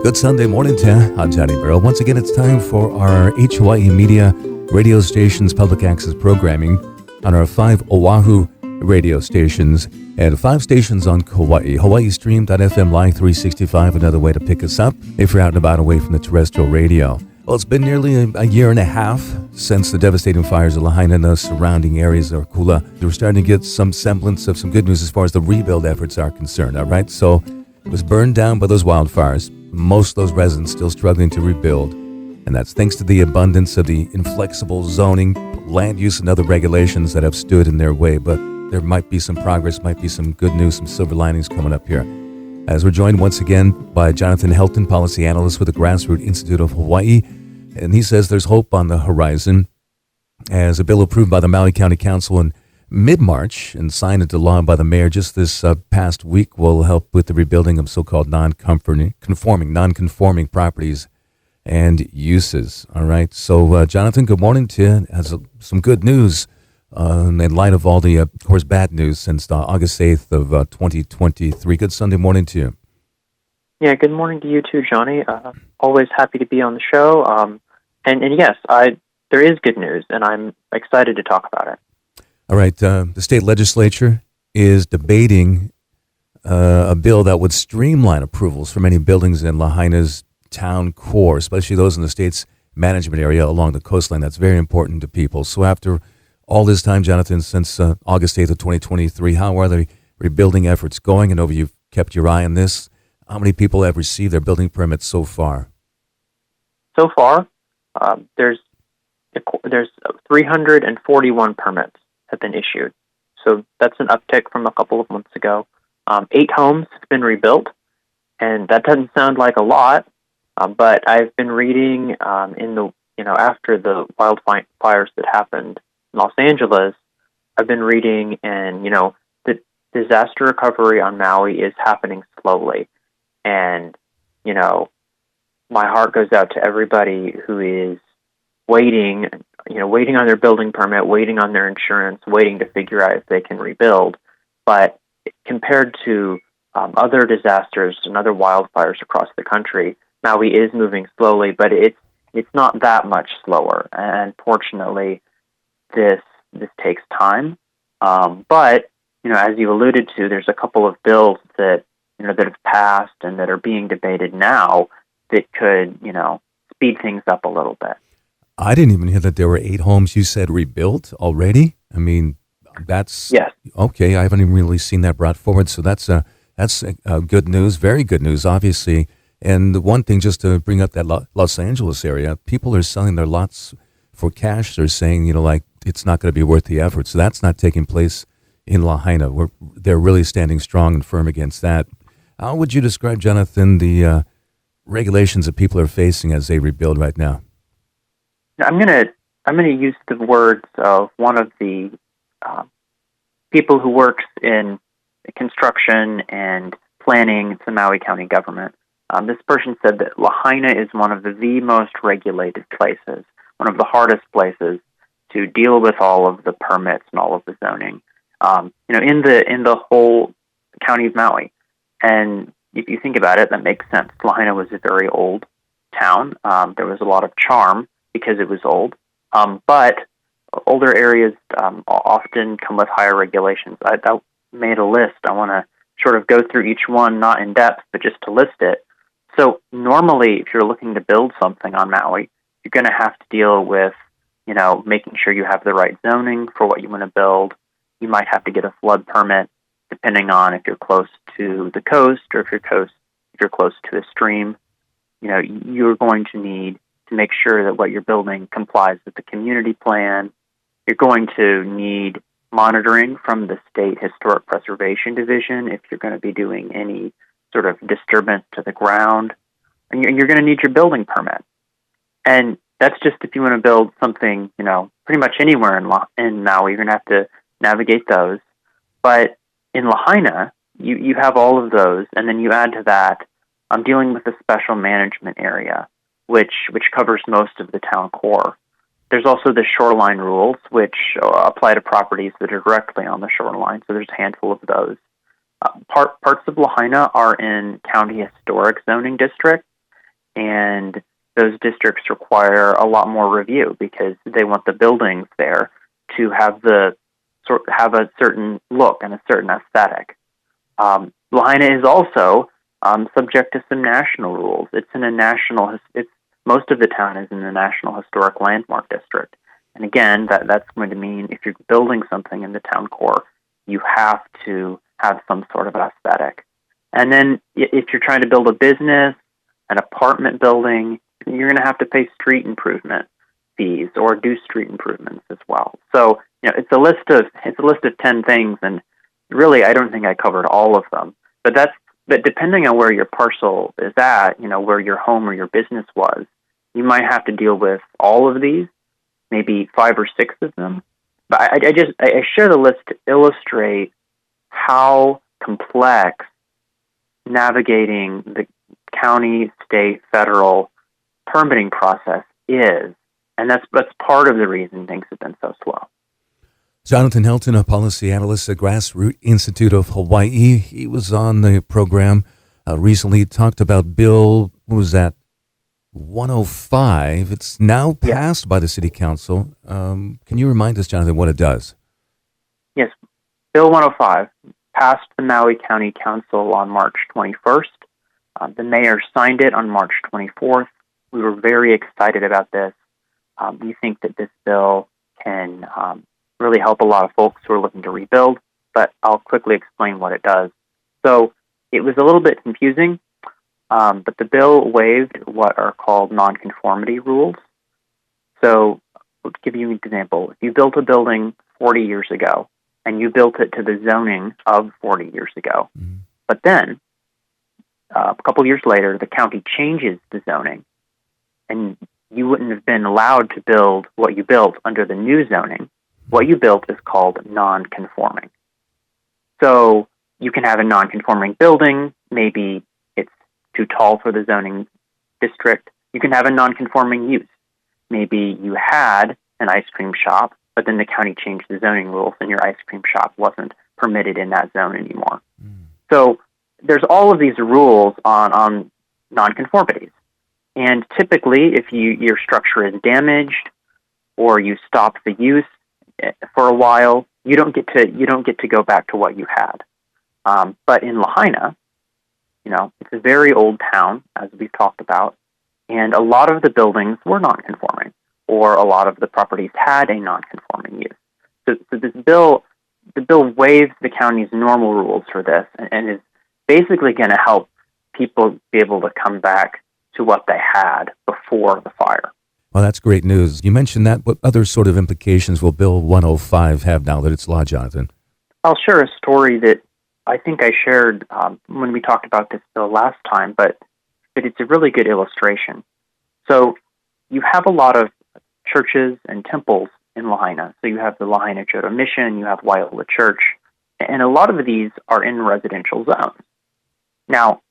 Good Sunday morning to you. I'm Johnny Burrow. Once again, it's time for our Hawaii Media radio stations public access programming on our 5 Oahu radio stations and 5 stations on Kauai. HawaiiStream.fm Live 365, another way to pick us up if you're out and about away from the terrestrial radio. Well, it's been nearly a year and a half since the devastating fires of Lahaina and the surrounding areas of Kula. We're starting to get some semblance of some good news as far as the rebuild efforts are concerned, all right? So it was burned down by those wildfires. Most of those residents still struggling to rebuild, and that's thanks to the abundance of the inflexible zoning, land use, and other regulations that have stood in their way. But there might be some progress, might be some good news, some silver linings coming up here. As we're joined once again by Jonathan Helton, policy analyst with the Grassroots Institute of Hawaii, and he says there's hope on the horizon as a bill approved by the Maui County Council in mid-March and signed into law by the mayor just this past week will help with the rebuilding of so-called non-conforming properties and uses. All right. So, Jonathan, good morning to you. Has some good news in light of all the, of course, bad news since August 8th of 2023. Good Sunday morning to you. Yeah, good morning to you too, Johnny. Always happy to be on the show. And yes, there is good news, and I'm excited to talk about it. All right, the state legislature is debating a bill that would streamline approvals for many buildings in Lahaina's town core, especially those in the state's management area along the coastline. That's very important to people. So after all this time, Jonathan, since August 8th of 2023, how are the rebuilding efforts going? I know you've kept your eye on this. How many people have received their building permits so far? So far, there's 341 permits have been issued. So that's an uptick from a couple of months ago. 8 homes have been rebuilt, and that doesn't sound like a lot, but I've been reading after the wildfires that happened in Los Angeles, I've been reading, and the disaster recovery on Maui is happening slowly, and my heart goes out to everybody who is waiting on their building permit, waiting on their insurance, waiting to figure out if they can rebuild. But compared to other disasters and other wildfires across the country, Maui is moving slowly, but it's not that much slower. And fortunately, this takes time. But as you alluded to, there's a couple of bills that that have passed and that are being debated now that could speed things up a little bit. I didn't even hear that there were 8 homes you said rebuilt already. I mean, that's yes. Okay. I haven't even really seen that brought forward. So that's good news, very good news, obviously. And the one thing, just to bring up that Los Angeles area, people are selling their lots for cash. They're saying, it's not going to be worth the effort. So that's not taking place in Lahaina. They're really standing strong and firm against that. How would you describe, Jonathan, the regulations that people are facing as they rebuild right now? I'm gonna use the words of one of the people who works in construction and planning in the Maui County government. This person said that Lahaina is one of the most regulated places, one of the hardest places to deal with all of the permits and all of the zoning, in the whole county of Maui. And if you think about it, that makes sense. Lahaina was a very old town. There was a lot of charm because it was old, but older areas often come with higher regulations. I made a list. I want to sort of go through each one, not in depth, but just to list it. So normally, if you're looking to build something on Maui, you're going to have to deal with, making sure you have the right zoning for what you want to build. You might have to get a flood permit, depending on if you're close to the coast or if you're close to a stream. You're going to need to make sure that what you're building complies with the community plan. You're going to need monitoring from the State Historic Preservation Division if you're going to be doing any sort of disturbance to the ground. And you're going to need your building permit. And that's just if you want to build something, pretty much anywhere in Maui, you're going to have to navigate those. But in Lahaina, you have all of those, and then you add to that, I'm dealing with a special management area, which covers most of the town core. There's also the shoreline rules, which apply to properties that are directly on the shoreline, so there's a handful of those. Parts of Lahaina are in county historic zoning districts, and those districts require a lot more review because they want the buildings there to have a certain look and a certain aesthetic. Lahaina is also subject to some national rules. It's in a national. It's most of the town is in the National Historic Landmark District, and again, that's going to mean if you're building something in the town core, you have to have some sort of aesthetic. And then, if you're trying to build a business, an apartment building, you're going to have to pay street improvement fees or do street improvements as well. So, it's a list of 10 things, and really, I don't think I covered all of them. But depending on where your parcel is at, where your home or your business was, you might have to deal with all of these, maybe 5 or 6 of them. But I share the list to illustrate how complex navigating the county, state, federal permitting process is, and that's part of the reason things have been so slow. Jonathan Helton, a policy analyst at Grassroots Institute of Hawaii. He was on the program recently, talked about Bill, what was that, 105. It's now passed by the City Council. Can you remind us, Jonathan, what it does? Yes, Bill 105 passed the Maui County Council on March 21st. The mayor signed it on March 24th. We were very excited about this. We think that this bill can really help a lot of folks who are looking to rebuild, but I'll quickly explain what it does. So it was a little bit confusing, but the bill waived what are called nonconformity rules. So I'll give you an example. If you built a building 40 years ago, and you built it to the zoning of 40 years ago, but then a couple years later, the county changes the zoning, and you wouldn't have been allowed to build what you built under the new zoning. What you built is called non-conforming. So you can have a non-conforming building. Maybe it's too tall for the zoning district. You can have a non-conforming use. Maybe you had an ice cream shop, but then the county changed the zoning rules and your ice cream shop wasn't permitted in that zone anymore. So there's all of these rules on non-conformities. And typically, if your structure is damaged or you stop the use for a while, you don't get to go back to what you had. But in Lahaina, it's a very old town, as we've talked about, and a lot of the buildings were non-conforming, or a lot of the properties had a non-conforming use. So the bill waives the county's normal rules for this, and is basically going to help people be able to come back to what they had before the fire. Well, that's great news. You mentioned that. What other sort of implications will Bill 105 have now that it's law, Jonathan? I'll share a story that I think I shared when we talked about this bill last time, but it's a really good illustration. So you have a lot of churches and temples in Lahaina. So you have the Lahaina Jodo Mission, you have Waialua Church, and a lot of these are in residential zones. Now,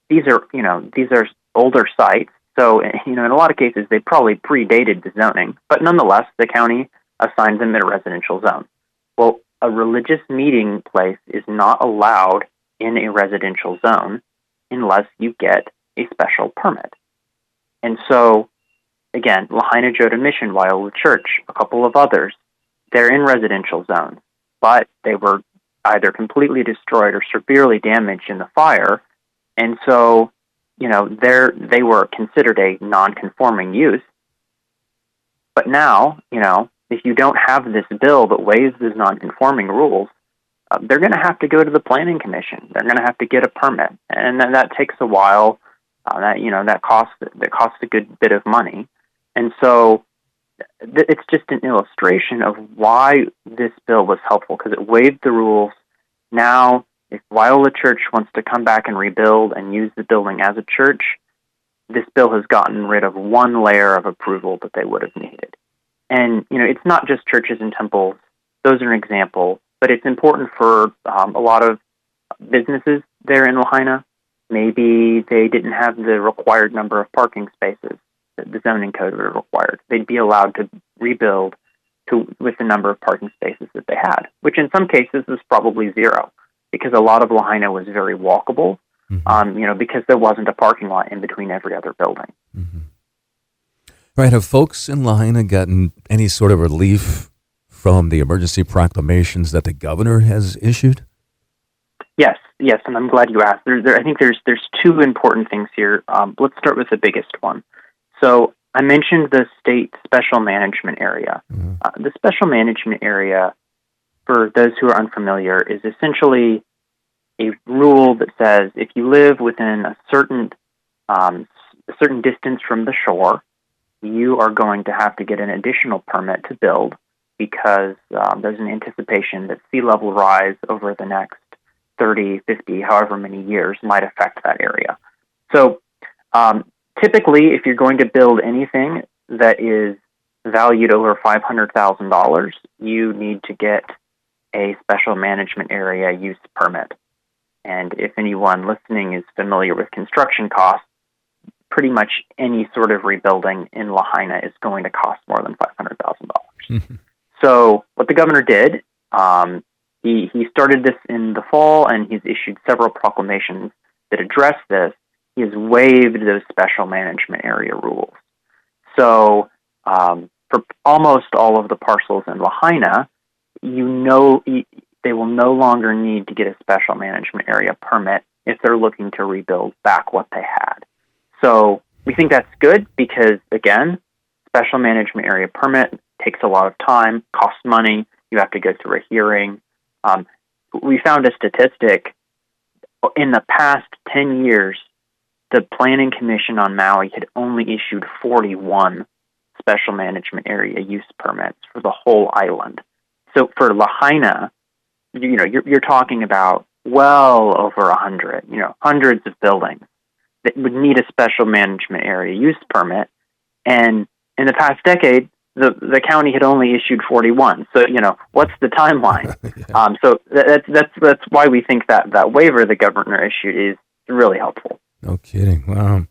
these are older sites. So, in a lot of cases, they probably predated the zoning, but nonetheless, the county assigned them in a residential zone. Well, a religious meeting place is not allowed in a residential zone unless you get a special permit. And so, again, Lahaina Jodo Mission, Waialua Church, a couple of others, they're in residential zones, but they were either completely destroyed or severely damaged in the fire, and so they were considered a non-conforming use. But now, if you don't have this bill that waives these non-conforming rules, they're going to have to go to the planning commission. They're going to have to get a permit, and then that takes a while. That costs a good bit of money, and so it's just an illustration of why this bill was helpful, because it waived the rules. Now, if Waialua Church wants to come back and rebuild and use the building as a church, this bill has gotten rid of one layer of approval that they would have needed. And, it's not just churches and temples. Those are an example, but it's important for a lot of businesses there in Lahaina. Maybe they didn't have the required number of parking spaces that the zoning code would have required. They'd be allowed to rebuild with the number of parking spaces that they had, which in some cases was probably zero, because a lot of Lahaina was very walkable. because there wasn't a parking lot in between every other building. Mm-hmm. Right. Have folks in Lahaina gotten any sort of relief from the emergency proclamations that the governor has issued? Yes, and I'm glad you asked. I think there's two important things here. Let's start with the biggest one. So I mentioned the state special management area. Mm-hmm. The special management area, for those who are unfamiliar, is essentially a rule that says if you live within a certain distance from the shore, you are going to have to get an additional permit to build because there's an anticipation that sea level rise over the next 30, 50, however many years might affect that area. So typically, if you're going to build anything that is valued over $500,000, you need to get a special management area use permit. And if anyone listening is familiar with construction costs, pretty much any sort of rebuilding in Lahaina is going to cost more than $500,000. So what the governor did, he started this in the fall, and he's issued several proclamations that address this. He has waived those special management area rules. So for almost all of the parcels in Lahaina, they will no longer need to get a special management area permit if they're looking to rebuild back what they had. So we think that's good because, again, special management area permit takes a lot of time, costs money, you have to go through a hearing. We found a statistic. In the past 10 years, the Planning Commission on Maui had only issued 41 special management area use permits for the whole island. So for Lahaina, you're talking about well over 100, hundreds of buildings that would need a special management area use permit. And in the past decade, the county had only issued 41. So, what's the timeline? Yeah. So that's why we think that waiver the governor issued is really helpful. No kidding. Wow.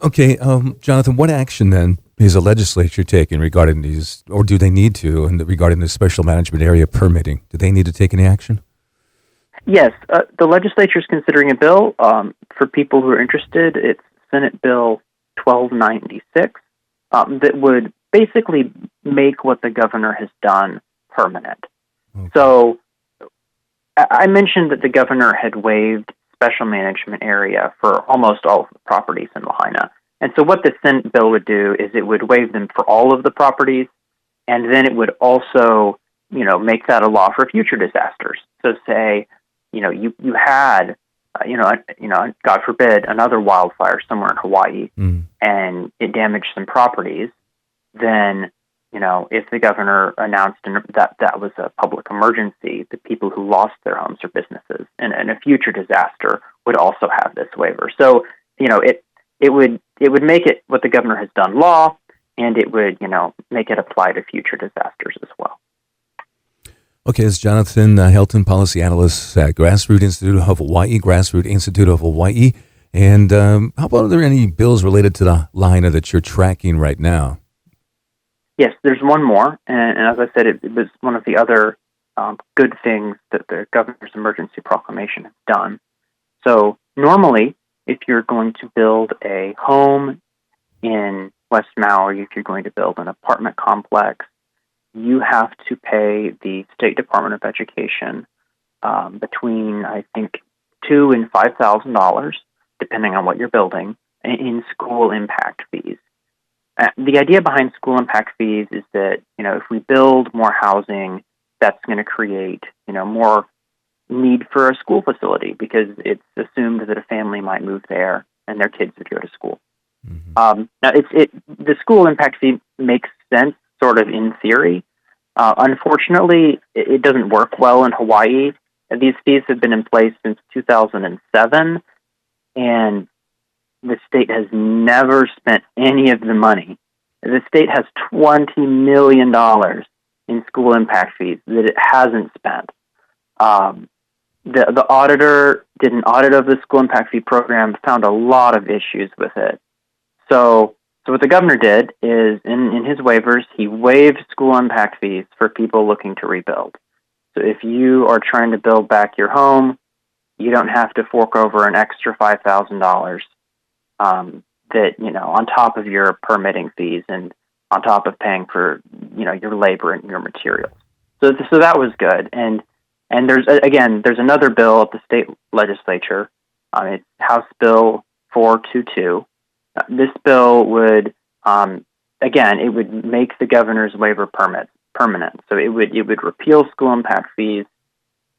Okay, Jonathan, what action then is the legislature taking regarding these, or do they need to, regarding the special management area permitting? Do they need to take any action? Yes, the legislature is considering a bill. For people who are interested, it's Senate Bill 1296 that would basically make what the governor has done permanent. Okay. So I mentioned that the governor had waived special management area for almost all of the properties in Lahaina. And so what the Senate bill would do is it would waive them for all of the properties, and then it would also, make that a law for future disasters. So say, you had, God forbid, another wildfire somewhere in Hawaii, and it damaged some properties, then, if the governor announced that was a public emergency, the people who lost their homes or businesses in a future disaster would also have this waiver. So, it would make it what the governor has done law, and it would, make it apply to future disasters as well. Okay, it's Jonathan Helton, policy analyst at Grassroots Institute of Hawaii. And how about, are there any bills related to the Lahaina that you're tracking right now? Yes, there's one more, and as I said, it was one of the other good things that the governor's emergency proclamation has done. So normally, if you're going to build a home in West Maui, if you're going to build an apartment complex, you have to pay the State Department of Education between, I think, $2,000 and $5,000, depending on what you're building, in school impact fees. The idea behind school impact fees is that, if we build more housing, that's going to create, more need for a school facility because it's assumed that a family might move there and their kids would go to school. Mm-hmm. Now, the school impact fee makes sense, sort of in theory. Unfortunately, it doesn't work well in Hawaii. These fees have been in place since 2007, and the state has never spent any of the money. The state has $20 million in school impact fees that it hasn't spent. The auditor did an audit of the school impact fee program, found a lot of issues with it. So what the governor did is, in his waivers, he waived school impact fees for people looking to rebuild. So if you are trying to build back your home, you don't have to fork over an extra $5,000 that, on top of your permitting fees and on top of paying for, your labor and your materials. So that was good. And there's another bill at the state legislature. It's House Bill 422. This bill would, it would make the governor's waiver permits permanent. So it would repeal school impact fees.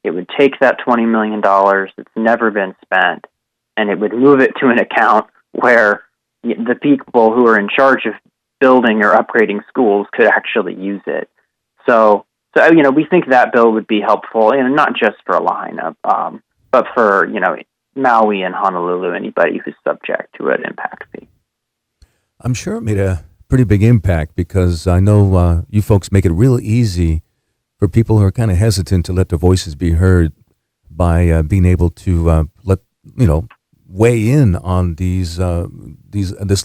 It would take that $20 million that's never been spent, and it would move it to an account where the people who are in charge of building or upgrading schools could actually use it. So we think that bill would be helpful, not just for Lahaina, but for, Maui and Honolulu, anybody who's subject to an impact fee. I'm sure it made a pretty big impact because I know you folks make it real easy for people who are kind of hesitant to let their voices be heard by being able to weigh in on this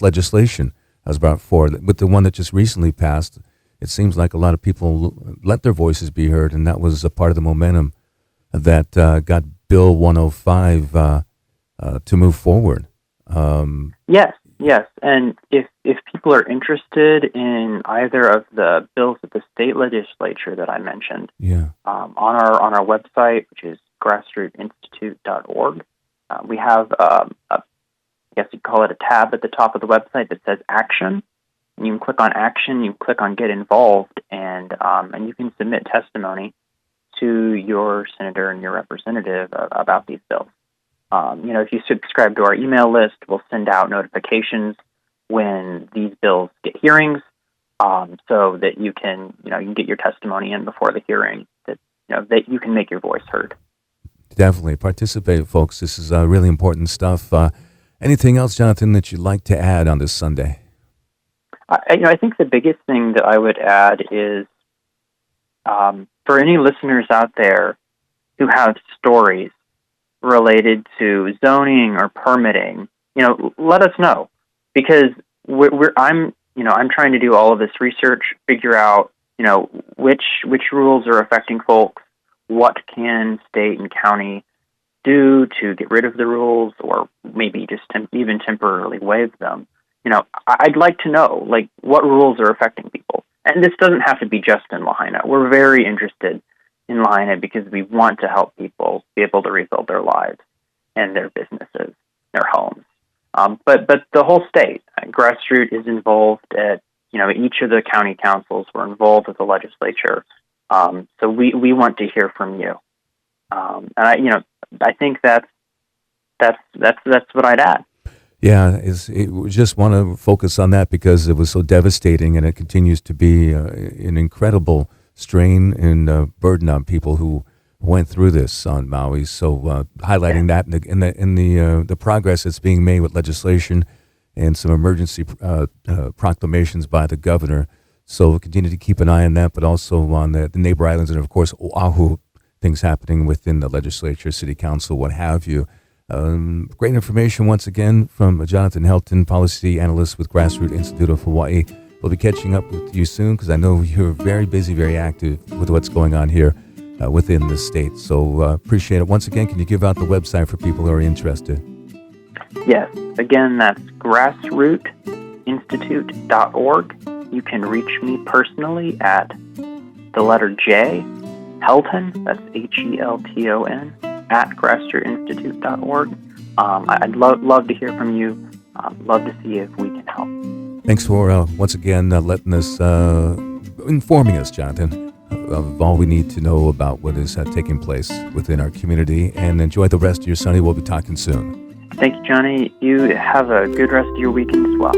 legislation I was brought forward. With the one that just recently passed, it seems like a lot of people let their voices be heard, and that was a part of the momentum that got Bill 105 to move forward. Yes, and if people are interested in either of the bills at the state legislature that I mentioned, on our website, which is grassrootinstitute.org, we have I guess you call it a tab at the top of the website that says Action. And you can click on Action, you click on Get Involved, and you can submit testimony to your senator and your representative about these bills. If you subscribe to our email list, we'll send out notifications when these bills get hearings, so that you can get your testimony in before the hearing, that you can make your voice heard. Definitely participate, folks. This is really important stuff. Anything else, Jonathan, that you'd like to add on this Sunday? I think the biggest thing that I would add is for any listeners out there who have stories related to zoning or permitting, let us know, because I'm trying to do all of this research, figure out which rules are affecting folks, what can state and county do to get rid of the rules, or maybe just even temporarily waive them. I'd like to know, what rules are affecting people. And this doesn't have to be just in Lahaina. We're very interested in Lahaina because we want to help people be able to rebuild their lives and their businesses, their homes. But the whole state, Grassroot is involved at, each of the county councils. We're involved with the legislature. So we want to hear from you. And I think that's what I'd add. Yeah, we just want to focus on that because it was so devastating, and it continues to be an incredible strain and burden on people who went through this on Maui. So highlighting that in the progress that's being made with legislation and some emergency proclamations by the governor. So we'll continue to keep an eye on that, but also on the neighbor islands and, of course, Oahu, things happening within the legislature, city council, what have you. Great information once again from Jonathan Helton, policy analyst with Grassroot Institute of Hawaii. We'll be catching up with you soon because I know you're very busy, very active with what's going on here within the state. So appreciate it. Once again, can you give out the website for people who are interested? Yes. Again, that's grassrootinstitute.org. You can reach me personally at the letter J, Helton, that's Helton, at grassrootinstitute.org. I'd love to hear from you. Love to see if we can help. Thanks for once again letting us, informing us, Jonathan, of all we need to know about what is taking place within our community. And enjoy the rest of your Sunday. We'll be talking soon. Thank you, Johnny. You have a good rest of your weekend as well.